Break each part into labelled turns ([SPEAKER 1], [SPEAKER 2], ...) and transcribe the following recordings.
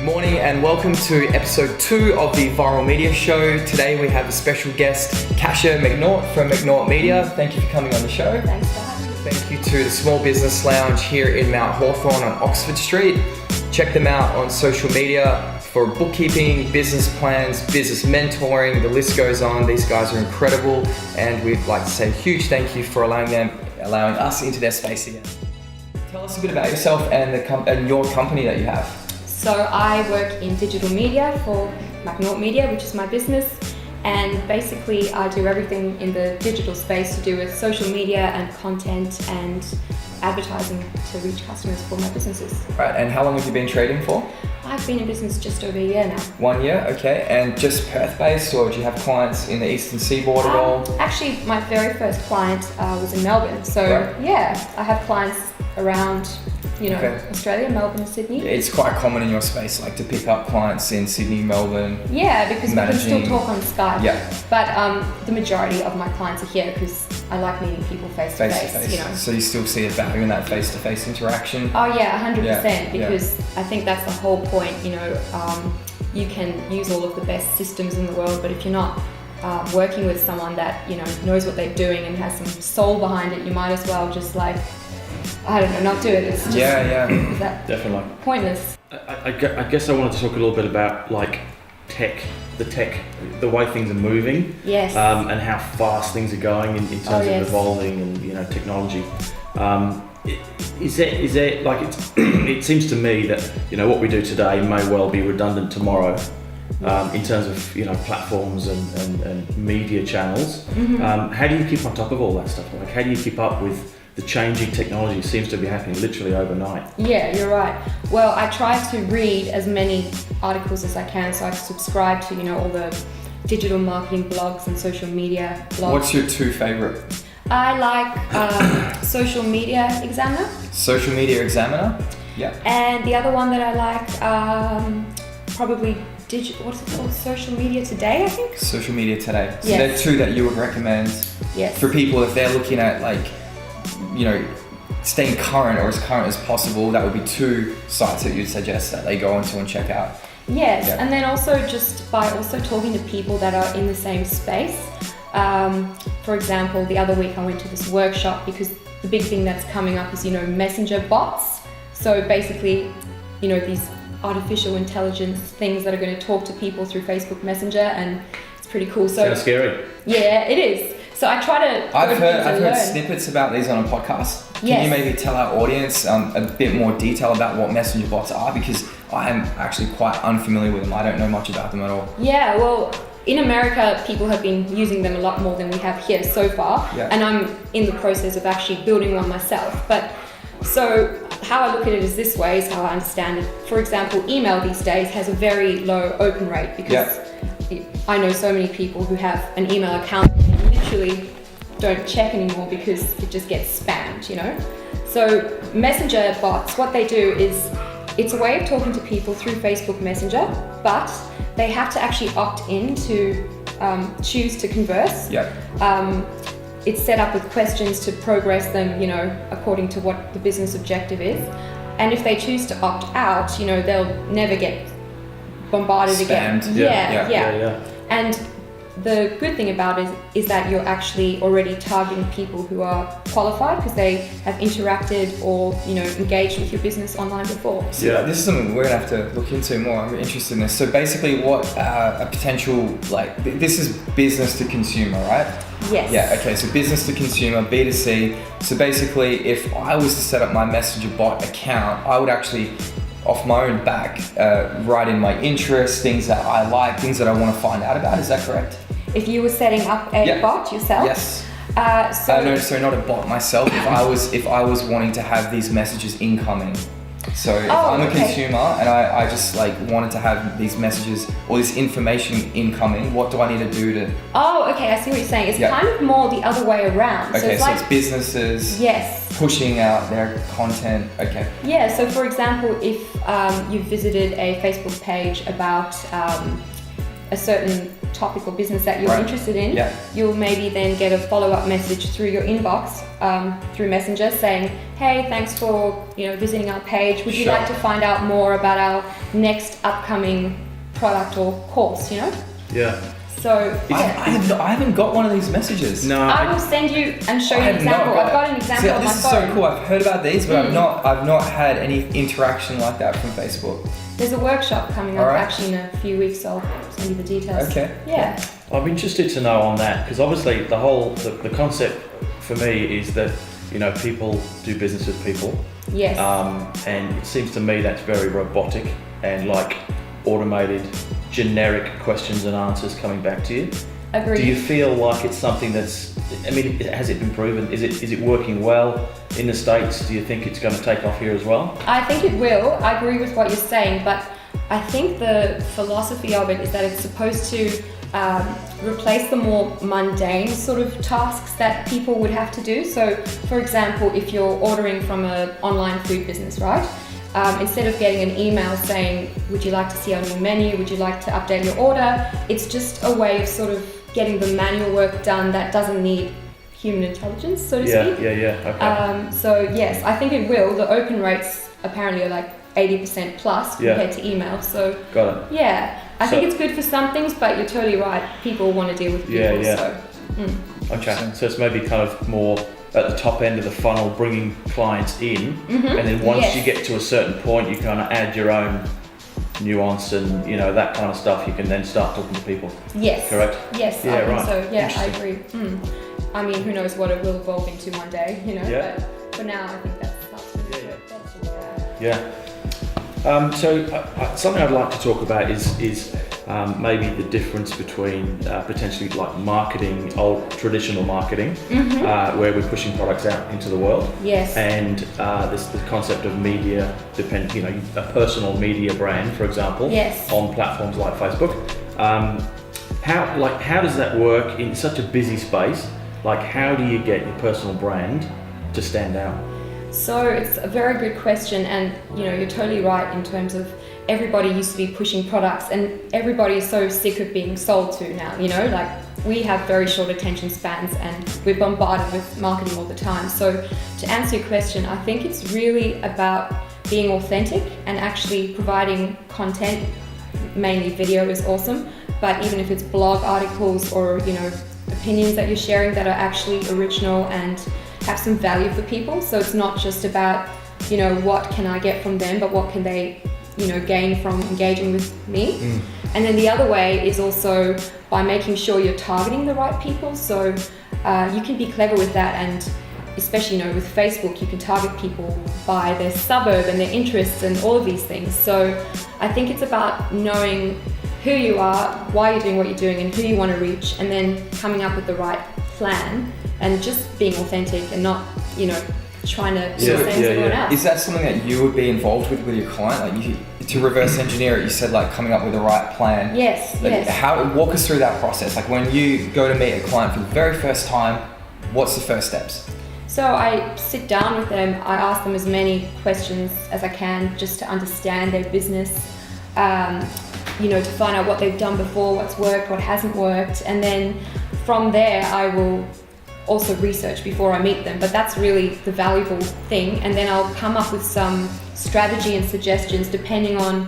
[SPEAKER 1] morning and welcome to episode 2 of the Viral Media Show. Today we have a special guest, Kasia McNaught from McNaught Media. Thank you for coming on the show.
[SPEAKER 2] Thanks for having me.
[SPEAKER 1] Thank you to the Small Business Lounge here in Mount Hawthorn on Oxford Street. Check them out on social media for bookkeeping, business plans, business mentoring. The list goes on. These guys are incredible and we'd like to say a huge thank you for allowing us into their space again. Tell us a bit about yourself and your company that you have.
[SPEAKER 2] So I work in digital media for McNaught Media, which is my business, and basically I do everything in the digital space to do with social media and content and advertising to reach customers for my businesses.
[SPEAKER 1] Right, and how long have you been trading for?
[SPEAKER 2] I've been in business just over a year now.
[SPEAKER 1] 1 year, okay. And just Perth based, or do you have clients in the Eastern Seaboard at all?
[SPEAKER 2] Actually, my very first client was in Melbourne. So right. Yeah, I have clients around Australia, Melbourne, Sydney.
[SPEAKER 1] Yeah, it's quite common in your space, like to pick up clients in Sydney, Melbourne.
[SPEAKER 2] Yeah, because we can still talk on Skype.
[SPEAKER 1] Yeah.
[SPEAKER 2] But the majority of my clients are here because I like meeting people face to face.
[SPEAKER 1] So you still see a value in that face-to-face interaction?
[SPEAKER 2] Oh yeah, 100%. Because I think that's the whole point. You can use all of the best systems in the world, but if you're not working with someone that knows what they're doing and has some soul behind it, you might as well just not do it. It's just
[SPEAKER 3] definitely
[SPEAKER 2] pointless.
[SPEAKER 3] I guess I wanted to talk a little bit about tech, the way things are moving.
[SPEAKER 2] Yes.
[SPEAKER 3] And how fast things are going in terms of evolving and technology. Is there it seems to me that what we do today may well be redundant tomorrow in terms of platforms and media channels.
[SPEAKER 2] Mm-hmm.
[SPEAKER 3] How do you keep on top of all that stuff? How do you keep up with the changing technology? Seems to be happening literally overnight.
[SPEAKER 2] Yeah, you're right. Well, I try to read as many articles as I can, so I subscribe to all the digital marketing blogs and social media blogs.
[SPEAKER 1] What's your 2 favorite?
[SPEAKER 2] I like Social Media Examiner.
[SPEAKER 1] Social Media Examiner? Yeah.
[SPEAKER 2] And the other one that I like, probably what's it called? Social Media Today, I think? Social
[SPEAKER 1] Media Today. So
[SPEAKER 2] yes.
[SPEAKER 1] They're 2 that you would recommend for people if they're looking at staying current or as current as possible. That would be 2 sites that you'd suggest that they go onto and check out.
[SPEAKER 2] Yes, and then also just by talking to people that are in the same space. For example, the other week I went to this workshop because the big thing that's coming up is, messenger bots. So basically, these artificial intelligence things that are going to talk to people through Facebook Messenger, and it's pretty cool. So
[SPEAKER 3] sounds scary.
[SPEAKER 2] Yeah, it is. So I try to.
[SPEAKER 1] I've heard snippets about these on a podcast. Can you maybe tell our audience a bit more detail about what messenger bots are? Because I am actually quite unfamiliar with them. I don't know much about them at all.
[SPEAKER 2] Yeah, well, in America, people have been using them a lot more than we have here so far.
[SPEAKER 1] Yeah.
[SPEAKER 2] And I'm in the process of actually building one myself. But so how I look at it is this way, is how I understand it. For example, email these days has a very low open rate because I know so many people who have an email account and literally don't check anymore because it just gets spammed, So messenger bots, what they do is it's a way of talking to people through Facebook Messenger, but they have to actually opt in to choose to converse.
[SPEAKER 1] Yeah.
[SPEAKER 2] It's set up with questions to progress them, according to what the business objective is. And if they choose to opt out, they'll never get bombarded
[SPEAKER 1] spammed
[SPEAKER 2] again.
[SPEAKER 3] Yeah.
[SPEAKER 2] And the good thing about it is that you're actually already targeting people who are qualified because they have interacted or engaged with your business online before.
[SPEAKER 1] So this is something we're gonna have to look into more. I'm interested in this. So basically, what a potential this is business to consumer, right?
[SPEAKER 2] Yes.
[SPEAKER 1] Yeah. Okay. So business to consumer, B2C. So basically, if I was to set up my Messenger bot account, I would actually, off my own back, write in my interests, things that I like, things that I want to find out about. Is that correct?
[SPEAKER 2] If you were setting up a bot yourself?
[SPEAKER 1] Yes. So not a bot myself. If I was wanting to have these messages incoming. So if I'm a consumer and I just wanted to have these messages or this information incoming, what do I need to do to?
[SPEAKER 2] Oh, okay. I see what you're saying. It's kind of more the other way around.
[SPEAKER 1] Okay, so it's businesses.
[SPEAKER 2] Yes.
[SPEAKER 1] Pushing out their content. Okay.
[SPEAKER 2] Yeah. So for example, if you've visited a Facebook page about a certain topic or business that you're
[SPEAKER 1] Right.
[SPEAKER 2] interested in,
[SPEAKER 1] Yeah.
[SPEAKER 2] you'll maybe then get a follow-up message through your inbox, through Messenger, saying, hey, thanks for visiting our page. Would you
[SPEAKER 1] Sure.
[SPEAKER 2] like to find out more about our next upcoming product or course,
[SPEAKER 3] Yeah.
[SPEAKER 2] So
[SPEAKER 1] I haven't got one of these messages.
[SPEAKER 3] No.
[SPEAKER 2] I will send you and show you an example. I've got an example
[SPEAKER 1] See,
[SPEAKER 2] on my
[SPEAKER 1] this
[SPEAKER 2] phone.
[SPEAKER 1] is so cool. I've heard about these, but I've not had any interaction like that from Facebook.
[SPEAKER 2] There's a workshop coming up
[SPEAKER 1] Alright.
[SPEAKER 2] actually in a few weeks, so I'll send you the details.
[SPEAKER 1] Okay.
[SPEAKER 2] Yeah.
[SPEAKER 3] I'm interested to know on that, because obviously the concept for me is that people do business with people,
[SPEAKER 2] Yes.
[SPEAKER 3] and it seems to me that's very robotic and like automated, generic questions and answers coming back to you.
[SPEAKER 2] Agreed.
[SPEAKER 3] Do you feel like it's something that's? I mean, has it been proven? Is it working well in the States? Do you think it's going to take off here as well?
[SPEAKER 2] I think it will. I agree with what you're saying, but I think the philosophy of it is that it's supposed to replace the more mundane sort of tasks that people would have to do. So, for example, if you're ordering from an online food business, right? Instead of getting an email saying, would you like to see our new menu? Would you like to update your order? It's just a way of sort of getting the manual work done that doesn't need human intelligence, so to speak.
[SPEAKER 3] Yeah. Okay.
[SPEAKER 2] So yes, I think it will. The open rates apparently are like 80% plus compared to email. So
[SPEAKER 3] Got it.
[SPEAKER 2] yeah, I think it's good for some things, but you're totally right. People want to deal with people.
[SPEAKER 3] Yeah.
[SPEAKER 2] So
[SPEAKER 3] Okay. So it's maybe kind of more at the top end of the funnel, bringing clients in, and then once you get to a certain point, you kind of add your own nuance and that kind of stuff. You can then start talking to people.
[SPEAKER 2] yes.
[SPEAKER 3] Correct?
[SPEAKER 2] Yes,
[SPEAKER 3] Yeah,
[SPEAKER 2] I think
[SPEAKER 3] right.
[SPEAKER 2] so. Yeah, I
[SPEAKER 3] Interesting.
[SPEAKER 2] agree. I mean, who knows what it will evolve into one day,
[SPEAKER 3] Yeah.
[SPEAKER 2] But for now, I think that's
[SPEAKER 3] Yeah. So something I'd like to talk about is maybe the difference between potentially like marketing, old traditional marketing, where we're pushing products out into the world,
[SPEAKER 2] Yes.
[SPEAKER 3] and the concept of media, a personal media brand, for example,
[SPEAKER 2] Yes.
[SPEAKER 3] on platforms like Facebook. How does that work in such a busy space? Like, how do you get your personal brand to stand out?
[SPEAKER 2] So it's a very good question, and you're totally right in terms of everybody used to be pushing products, and everybody is so sick of being sold to now. Like we have very short attention spans, and we're bombarded with marketing all the time. So to answer your question, I think it's really about being authentic and actually providing content. Mainly video is awesome, but even if it's blog articles or opinions that you're sharing that are actually original and have some value for people. So it's not just about, what can I get from them, but what can they, gain from engaging with me. And then the other way is also by making sure you're targeting the right people. So you can be clever with that, and especially, with Facebook, you can target people by their suburb and their interests and all of these things. So I think it's about knowing who you are, why you're doing what you're doing, and who you want to reach, and then coming up with the right plan and just being authentic and not, trying to do the same as everyone else.
[SPEAKER 1] Is that something that you would be involved with your client? Like to reverse engineer it, you said like coming up with the right plan.
[SPEAKER 2] Yes, yes.
[SPEAKER 1] Walk us through that process. Like when you go to meet a client for the very first time, what's the first steps?
[SPEAKER 2] So I sit down with them, I ask them as many questions as I can just to understand their business, to find out what they've done before, what's worked, what hasn't worked, and then from there I will also research before I meet them, but that's really the valuable thing, and then I'll come up with some strategy and suggestions depending on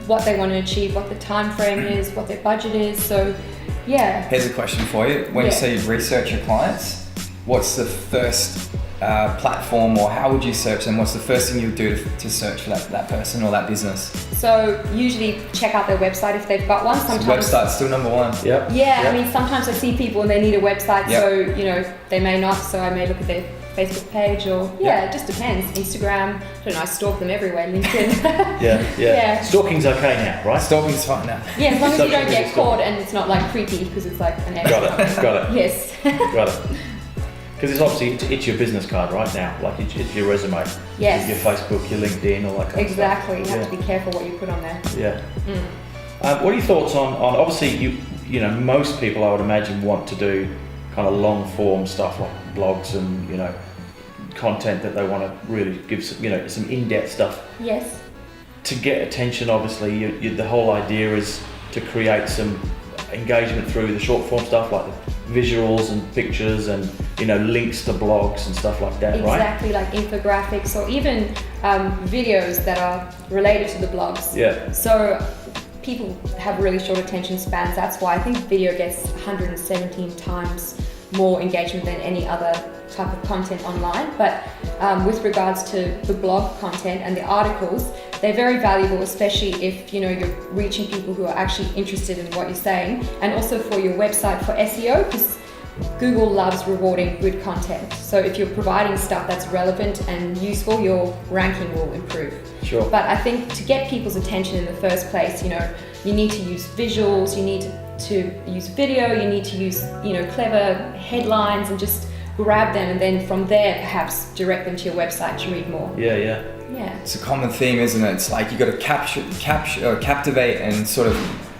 [SPEAKER 2] what they want to achieve, what the time frame is, what their budget is. So yeah.
[SPEAKER 1] Here's a question for you. When you say you research your clients, what's the first platform, or how would you search them? What's the first thing you would do to search for that person or that business?
[SPEAKER 2] So usually check out their website if they've got one. Sometimes
[SPEAKER 1] website's still number one.
[SPEAKER 3] Yep.
[SPEAKER 2] Yeah,
[SPEAKER 3] Yep.
[SPEAKER 2] I mean sometimes I see people and they need a website, so they may not. So I may look at their Facebook page, or it just depends. Instagram, I don't know. I stalk them everywhere. LinkedIn.
[SPEAKER 3] Yeah. Stalking's okay now, right?
[SPEAKER 1] Stalking's fine now.
[SPEAKER 2] Yeah, as long as you
[SPEAKER 3] Social
[SPEAKER 2] don't
[SPEAKER 3] media
[SPEAKER 2] get caught and it's not like creepy because it's like an ad.
[SPEAKER 3] Got it.
[SPEAKER 2] Yes.
[SPEAKER 3] Got it. Because it's obviously it's your business card right now, like it's your resume.
[SPEAKER 2] Yes.
[SPEAKER 3] Your Facebook, your LinkedIn, all that kind
[SPEAKER 2] Exactly.
[SPEAKER 3] of
[SPEAKER 2] You
[SPEAKER 3] stuff.
[SPEAKER 2] have to be careful what you put on there.
[SPEAKER 3] Yeah. What are your thoughts on obviously most people I would imagine want to do kind of long form stuff like blogs and content that they want to really give some in-depth stuff.
[SPEAKER 2] Yes.
[SPEAKER 3] To get attention, obviously the whole idea is to create some engagement through the short form stuff like the visuals and pictures and links to blogs and stuff like that, right?
[SPEAKER 2] Exactly, like infographics or even videos that are related to the blogs.
[SPEAKER 3] Yeah.
[SPEAKER 2] So people have really short attention spans. That's why I think video gets 117 times more engagement than any other type of content online. But with regards to the blog content and the articles, they're very valuable, especially if you're reaching people who are actually interested in what you're saying, and also for your website for SEO, because Google loves rewarding good content. So if you're providing stuff that's relevant and useful, your ranking will improve.
[SPEAKER 3] Sure.
[SPEAKER 2] But I think to get people's attention in the first place, you need to use visuals, you need to use video, you need to use clever headlines and just grab them, and then from there perhaps direct them to your website to read more.
[SPEAKER 3] Yeah.
[SPEAKER 1] It's a common theme, isn't it? It's like you got to captivate and sort of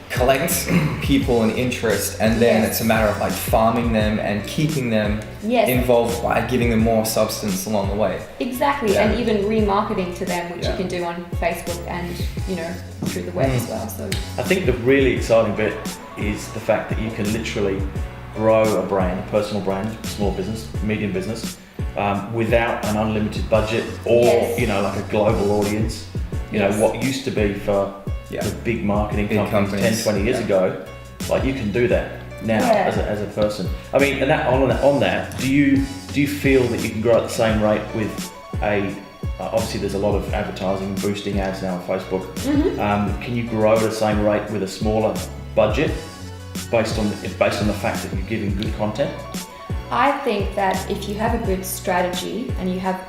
[SPEAKER 1] collect people and interest, and then it's a matter of like farming them and keeping them involved by giving them more substance along the way.
[SPEAKER 2] Exactly, and even remarketing to them, which you can do on Facebook and through the web as well. So
[SPEAKER 3] I think the really exciting bit is the fact that you can literally grow a brand, a personal brand, small business, medium business, without an unlimited budget or like a global audience. What used to be for the big marketing companies 10, 20 years ago, like you can do that now as a person. I mean, and that on that, do you feel that you can grow at the same rate with obviously there's a lot of advertising, boosting ads now on Facebook. Can you grow at the same rate with a smaller budget based on the fact that you're giving good content?
[SPEAKER 2] I think that if you have a good strategy and you have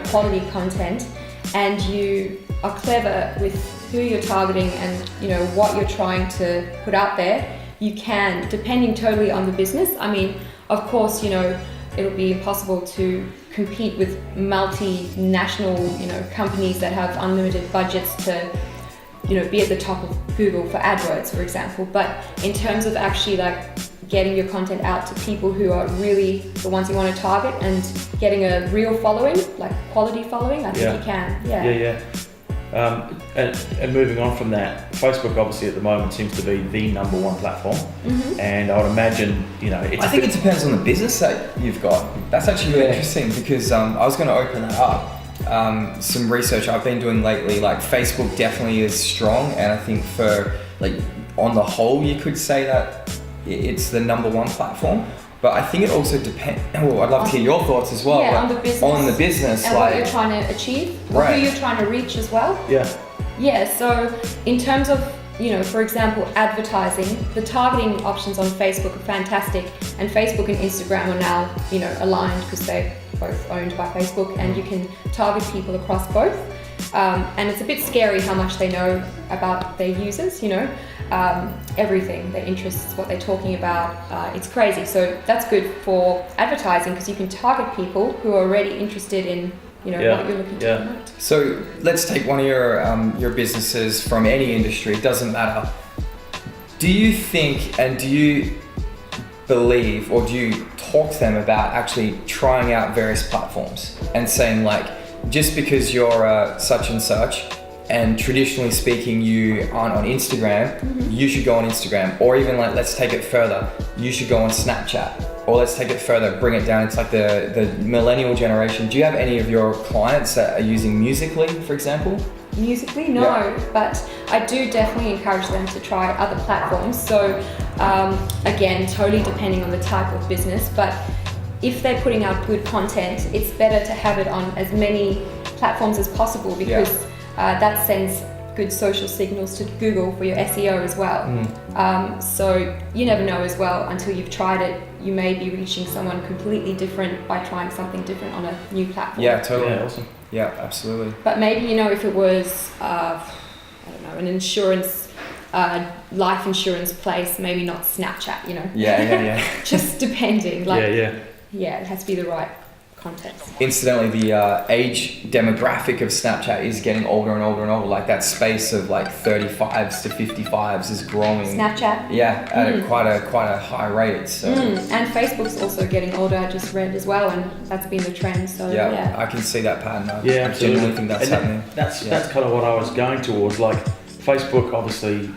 [SPEAKER 2] quality content and you are clever with who you're targeting and what you're trying to put out there, you can, depending totally on the business. I mean, of course, it'll be impossible to compete with multinational companies that have unlimited budgets to be at the top of Google for AdWords, for example. But in terms of actually like getting your content out to people who are really the ones you want to target and getting a real following, like quality following, I think you can.
[SPEAKER 3] Yeah. And moving on from that, Facebook obviously at the moment seems to be the number one platform, and I would imagine
[SPEAKER 1] I think it depends on the business that you've got. That's actually really interesting, because I was going to open that up. Some research I've been doing lately, like Facebook definitely is strong, and I think for like on the whole you could say that it's the number one platform. But I think it also depends. Oh, I'd love to hear your thoughts as well.
[SPEAKER 2] Yeah, on the business.
[SPEAKER 1] And
[SPEAKER 2] like, what you're trying to achieve, or who you're trying to reach as well. Yeah, so in terms of, for example, advertising, the targeting options on Facebook are fantastic, and Facebook and Instagram are now, aligned because they're both owned by Facebook, and you can target people across both. And it's a bit scary how much they know about their users, everything, their interests, what they're talking about. It's crazy. So that's good for advertising because you can target people who are already interested in what you're looking to promote.
[SPEAKER 1] So let's take one of your businesses from any industry, it doesn't matter. Do you think, and do you believe, or do you talk to them about actually trying out various platforms and saying like, just because you're such and such, and traditionally speaking you aren't on Instagram, you should go on Instagram, or even like, let's take it further, you should go on Snapchat, or let's take it further, bring it down, it's like the millennial generation. Do you have any of your clients that are using Musical.ly, for example?
[SPEAKER 2] Musical.ly, no, but I do definitely encourage them to try other platforms. So again, totally depending on the type of business, but if they're putting out good content, it's better to have it on as many platforms as possible, because that sends good social signals to Google for your SEO as well. So you never know as well until you've tried it. You may be reaching someone completely different by trying something different on a new platform.
[SPEAKER 1] Yeah, totally.
[SPEAKER 3] Yeah, awesome.
[SPEAKER 1] Yeah, absolutely.
[SPEAKER 2] But maybe, if it was, I don't know, an insurance, life insurance place, maybe not Snapchat,
[SPEAKER 1] Yeah.
[SPEAKER 2] Just depending. Like,
[SPEAKER 3] Yeah,
[SPEAKER 2] it has to be the right context.
[SPEAKER 1] Incidentally, the age demographic of Snapchat is getting older and older and older. Like that space of like 35s to 55s is growing.
[SPEAKER 2] Snapchat?
[SPEAKER 1] Yeah, at quite a high rate. So.
[SPEAKER 2] And Facebook's also getting older, I just read as well, and that's been the trend. So yeah.
[SPEAKER 1] I can see that pattern. I
[SPEAKER 3] absolutely.
[SPEAKER 1] genuinely think that's happening.
[SPEAKER 3] That's kind of what I was going towards. Like Facebook, obviously,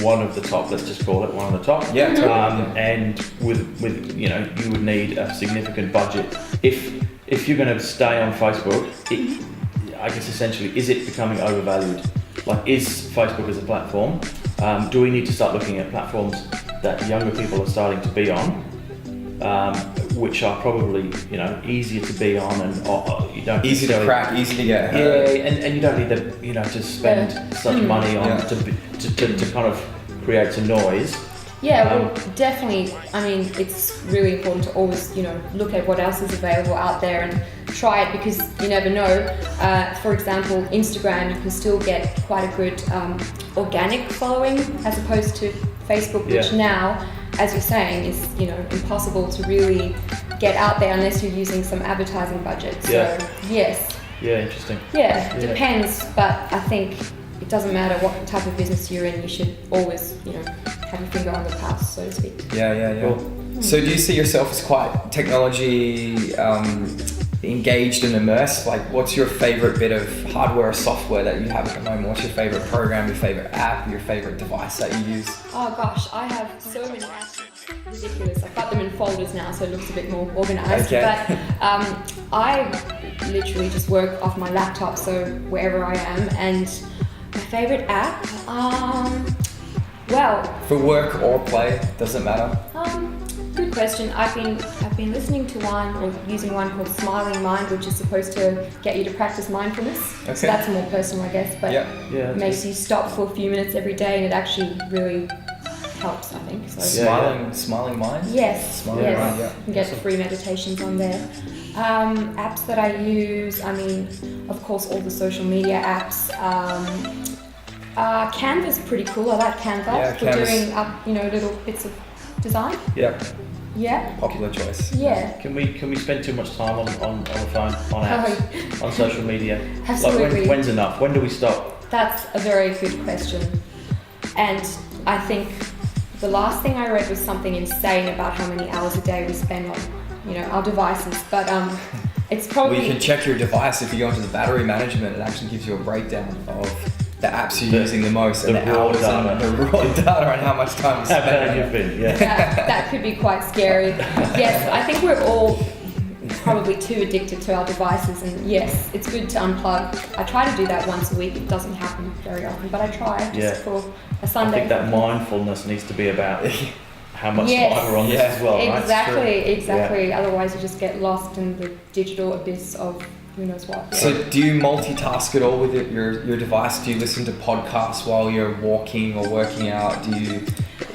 [SPEAKER 3] one of the top, let's just call it one of the top.
[SPEAKER 1] Yeah, totally.
[SPEAKER 3] And with you know, you would need a significant budget. If you're going to stay on Facebook, I guess essentially, is it becoming overvalued? Like, is Facebook as a platform? Do we need to start looking at platforms that younger people are starting to be on, which are probably, you know, easier to be on, and you don't
[SPEAKER 1] Easy to crack, easy to get.
[SPEAKER 3] And you don't need to, you know, to spend such money on to kind of create some noise.
[SPEAKER 2] Yeah, well, definitely. I mean, it's really important to always, you know, look at what else is available out there and try it, because you never know. For example, Instagram, you can still get quite a good organic following as opposed to Facebook, which now, as you're saying, is, you know, impossible to really get out there unless you're using some advertising budget. So yes.
[SPEAKER 3] Yeah, interesting.
[SPEAKER 2] Yeah, depends, but I think it doesn't matter what type of business you're in, you should always, you know, have your finger on the pulse, so to speak.
[SPEAKER 1] Yeah.
[SPEAKER 3] Cool.
[SPEAKER 1] So do you see yourself as quite technology engaged and immersed? Like, what's your favorite bit of hardware or software that you have at the moment? What's your favorite program, your favorite app, your favorite device that you use?
[SPEAKER 2] Oh gosh, I have so many apps. It's ridiculous. I've got them in folders now, so it looks a bit more organized.
[SPEAKER 1] Okay.
[SPEAKER 2] But I literally just work off my laptop, so wherever I am. And my favorite app, well,
[SPEAKER 1] For work or play, doesn't matter.
[SPEAKER 2] good question. I've been listening to one or using one called Smiling Mind, which is supposed to get you to practice mindfulness.
[SPEAKER 1] Okay.
[SPEAKER 2] So that's more personal, I guess, but it makes you stop for a few minutes every day, and it actually really helps, I think. So
[SPEAKER 1] Smiling Mind?
[SPEAKER 2] Yes.
[SPEAKER 1] Smiling
[SPEAKER 2] yes.
[SPEAKER 1] Mind,
[SPEAKER 2] You can get free meditations on there. Apps that I use, I mean, of course, all the social media apps. Canva's pretty cool. I like Canva for doing up, you know, little bits of design.
[SPEAKER 1] Yep.
[SPEAKER 2] Yeah.
[SPEAKER 1] Popular choice.
[SPEAKER 2] Yeah.
[SPEAKER 3] Can we spend too much time on the phone, on apps, on social media?
[SPEAKER 2] Absolutely.
[SPEAKER 3] Like when's enough? When do we stop?
[SPEAKER 2] That's a very good question. And I think the last thing I read was something insane about how many hours a day we spend on, you know, our devices. But it's probably...
[SPEAKER 1] Well, you can check your device. If you go into the battery management, it actually gives you a breakdown of the apps you're using the most, and the hours and the raw data and how much time you spend.
[SPEAKER 3] You've been,
[SPEAKER 2] that could be quite scary. Yes, I think we're all probably too addicted to our devices, and yes, it's good to unplug. I try to do that once a week. It doesn't happen very often, but I try just for a Sunday.
[SPEAKER 3] I think that mindfulness needs to be about how much time we're on this as well, right?
[SPEAKER 2] Exactly. Otherwise you just get lost in the digital abyss of who knows what.
[SPEAKER 1] So do you multitask at all with your device? Do you listen to podcasts while you're walking or working out?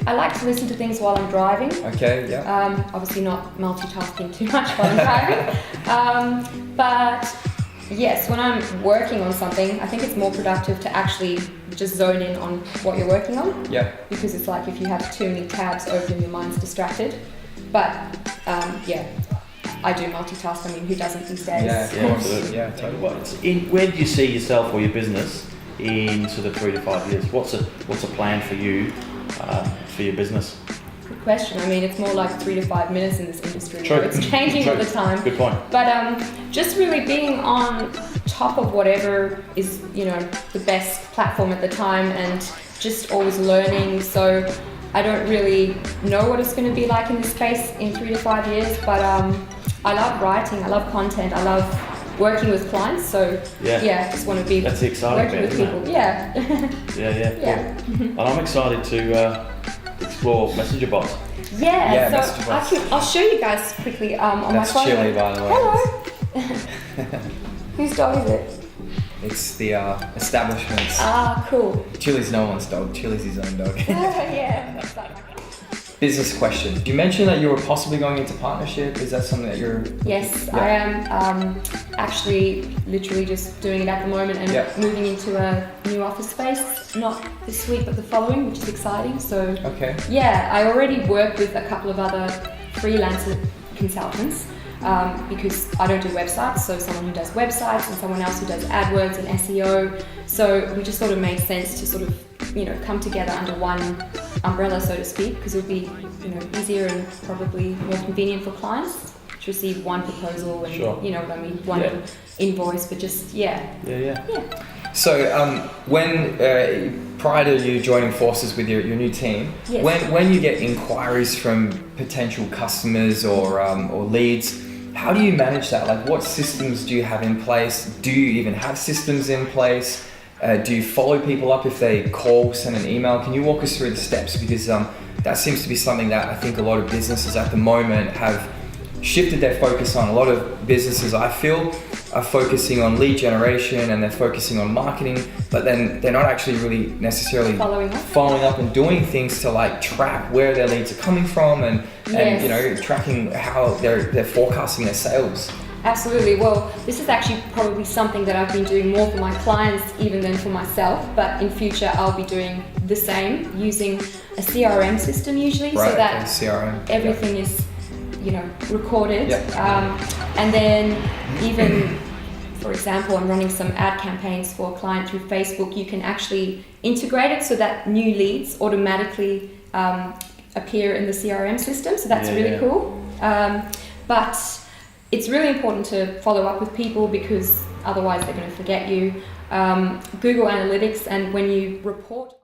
[SPEAKER 2] I like to listen to things while I'm driving.
[SPEAKER 1] Okay, yeah.
[SPEAKER 2] Obviously not multitasking too much while I'm driving. But yes, when I'm working on something, I think it's more productive to actually just zone in on what you're working on.
[SPEAKER 1] Yeah.
[SPEAKER 2] Because it's like if you have too many tabs open, your mind's distracted. But I do multitask. I mean, who doesn't these days?
[SPEAKER 3] Absolutely.
[SPEAKER 1] Yeah, totally.
[SPEAKER 3] Where do you see yourself or your business in sort of 3 to 5 years? What's a plan for you for your business?
[SPEAKER 2] Good question. I mean, it's more like 3 to 5 minutes in this industry.
[SPEAKER 3] True.
[SPEAKER 2] So it's changing all the time.
[SPEAKER 3] Good point.
[SPEAKER 2] But just really being on top of whatever is, you know, the best platform at the time, and just always learning. So I don't really know what it's going to be like in this space in 3 to 5 years, but I love writing, I love content, I love working with clients, so I just want to be
[SPEAKER 3] that's the exciting
[SPEAKER 2] working
[SPEAKER 3] bit,
[SPEAKER 2] with
[SPEAKER 3] isn't
[SPEAKER 2] people.
[SPEAKER 3] it? Yeah. Cool. And I'm excited to explore messenger bots.
[SPEAKER 2] I'll show you guys quickly on my phone.
[SPEAKER 1] That's Chili, by the way.
[SPEAKER 2] Hello. Whose dog is it?
[SPEAKER 1] It's the establishment's.
[SPEAKER 2] Ah, cool.
[SPEAKER 1] Chili's no one's dog. Chili's his own dog.
[SPEAKER 2] Yeah, that's like my cat.
[SPEAKER 1] Business question. You mentioned that you were possibly going into partnership. Is that something that you're...
[SPEAKER 2] Yes, I am actually literally just doing it at the moment, and moving into a new office space, not this week but the following, which is exciting. So I already work with a couple of other freelancer consultants because I don't do websites, so someone who does websites and someone else who does AdWords and SEO. So we just sort of made sense to sort of, you know, come together under one umbrella, so to speak, because it would be, you know, easier and probably more convenient for clients. to receive one proposal and
[SPEAKER 3] Sure.
[SPEAKER 2] you know what I mean, one invoice, but just
[SPEAKER 3] Yeah.
[SPEAKER 1] So when prior to you joining forces with your new team,
[SPEAKER 2] Yes.
[SPEAKER 1] when you get inquiries from potential customers or leads, how do you manage that? Like, what systems do you have in place? Do you even have systems in place? Do you follow people up if they call, send an email? Can you walk us through the steps? Because that seems to be something that I think a lot of businesses at the moment have shifted their focus on. A lot of businesses, I feel, are focusing on lead generation and they're focusing on marketing, but then they're not actually really necessarily following up and doing things to like track where their leads are coming from and you know, tracking how they're forecasting their sales.
[SPEAKER 2] Absolutely. Well, this is actually probably something that I've been doing more for my clients even than for myself, but in future I'll be doing the same using a CRM system usually,
[SPEAKER 1] Right,
[SPEAKER 2] so that
[SPEAKER 1] CRM.
[SPEAKER 2] everything is, you know, recorded.
[SPEAKER 1] Yeah.
[SPEAKER 2] And then even, for example, I'm running some ad campaigns for a client through Facebook. You can actually integrate it so that new leads automatically appear in the CRM system. So that's really cool. But it's really important to follow up with people because otherwise they're going to forget you. Google Analytics, and when you report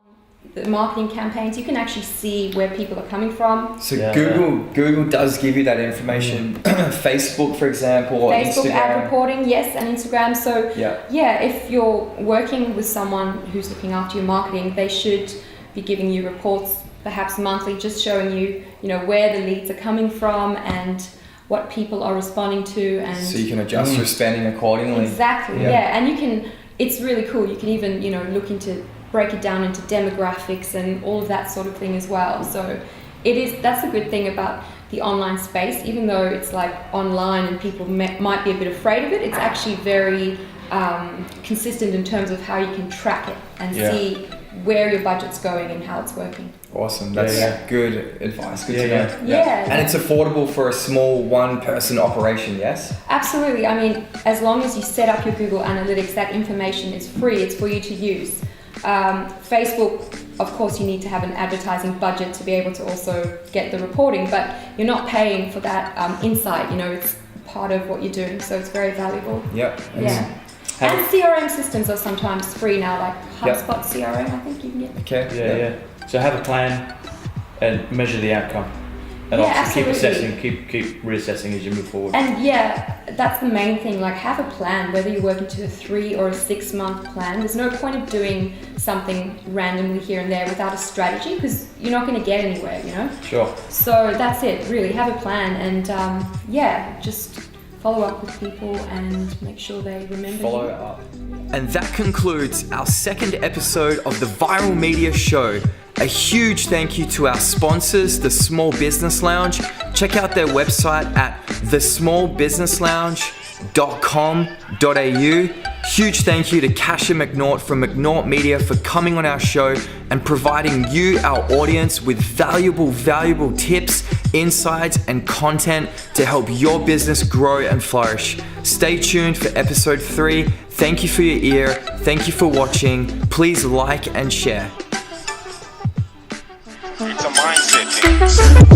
[SPEAKER 2] the marketing campaigns, you can actually see where people are coming from.
[SPEAKER 1] So Google does give you that information. Facebook, for example, or
[SPEAKER 2] Facebook
[SPEAKER 1] Instagram.
[SPEAKER 2] ad reporting, yes, and Instagram. So
[SPEAKER 1] yeah,
[SPEAKER 2] if you're working with someone who's looking after your marketing, they should be giving you reports, perhaps monthly, just showing you, you know, where the leads are coming from and what people are responding to, and
[SPEAKER 1] so you can adjust your spending accordingly.
[SPEAKER 2] Exactly. Yeah, and you can. It's really cool. You can even, you know, look into, break it down into demographics and all of that sort of thing as well. So that's a good thing about the online space. Even though it's like online and people might be a bit afraid of it, it's actually very consistent in terms of how you can track it and see where your budget's going and how it's working.
[SPEAKER 1] Awesome. That's good advice. Good to know.
[SPEAKER 2] Yeah.
[SPEAKER 1] And it's affordable for a small one-person operation, yes?
[SPEAKER 2] Absolutely. I mean, as long as you set up your Google Analytics, that information is free. It's for you to use. Facebook, of course, you need to have an advertising budget to be able to also get the reporting, but you're not paying for that insight. You know, it's part of what you're doing, so it's very valuable.
[SPEAKER 1] Yep.
[SPEAKER 2] And CRM systems are sometimes free now, like HubSpot CRM, I think you can get.
[SPEAKER 1] Okay.
[SPEAKER 3] So have a plan and measure the outcome. And obviously keep assessing, keep reassessing as you move forward.
[SPEAKER 2] And that's the main thing, like have a plan, whether you're working to a 3 or a 6 month plan. There's no point of doing something randomly here and there without a strategy because you're not going to get anywhere, you know?
[SPEAKER 3] Sure.
[SPEAKER 2] So that's it, really, have a plan and just follow up with people and make sure they remember
[SPEAKER 1] Follow up. And that concludes our second episode of the Viral Media Show. A huge thank you to our sponsors, the Small Business Lounge. Check out their website at thesmallbusinesslounge.com.au. Huge thank you to Kasha McNaught from McNaught Media for coming on our show and providing you, our audience, with valuable tips, insights, and content to help your business grow and flourish. Stay tuned for episode 3. Thank you for your ear. Thank you for watching. Please like and share.
[SPEAKER 4] It's a mindset thing.